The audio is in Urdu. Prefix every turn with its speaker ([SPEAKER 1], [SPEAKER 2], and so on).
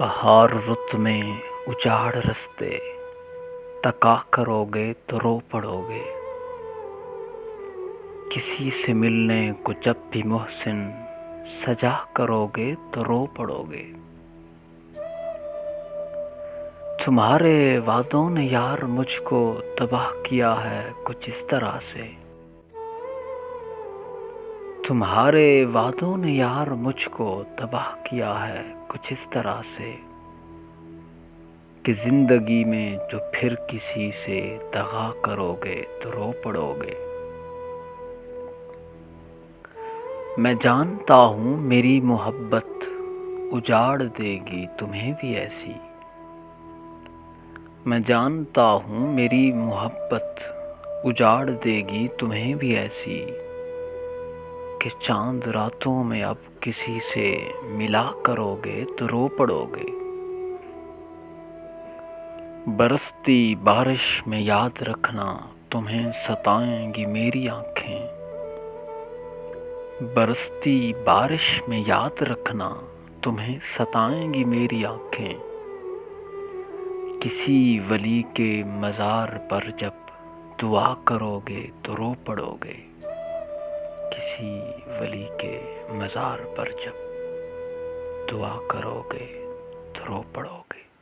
[SPEAKER 1] بہار رت میں اجاڑ رستے تکا کرو گے تو رو پڑو گے۔ کسی سے ملنے کو جب بھی محسن سجا کرو گے تو رو پڑو گے۔ تمہارے وعدوں نے یار مجھ کو تباہ کیا ہے کچھ اس طرح سے۔ تمہارے وعدوں نے یار مجھ کو تباہ کیا ہے کچھ اس طرح سے کہ زندگی میں جو پھر کسی سے دغا کرو گے تو رو پڑو گے۔ میں جانتا ہوں میری محبت اجاڑ دے گی تمہیں بھی ایسی۔ میں جانتا ہوں میری محبت اجاڑ دے گی تمہیں بھی ایسی کہ چاند راتوں میں اب کسی سے ملا کرو گے تو رو پڑو گے۔ برستی بارش میں یاد رکھنا تمہیں ستائیں گی میری آنکھیں۔ برستی بارش میں یاد رکھنا تمہیں ستائیں گی میری آنکھیں۔ کسی ولی کے مزار پر جب دعا کرو گے تو رو پڑو گے۔ کسی ولی کے مزار پر جب دعا کرو گے تو رو پڑو گے۔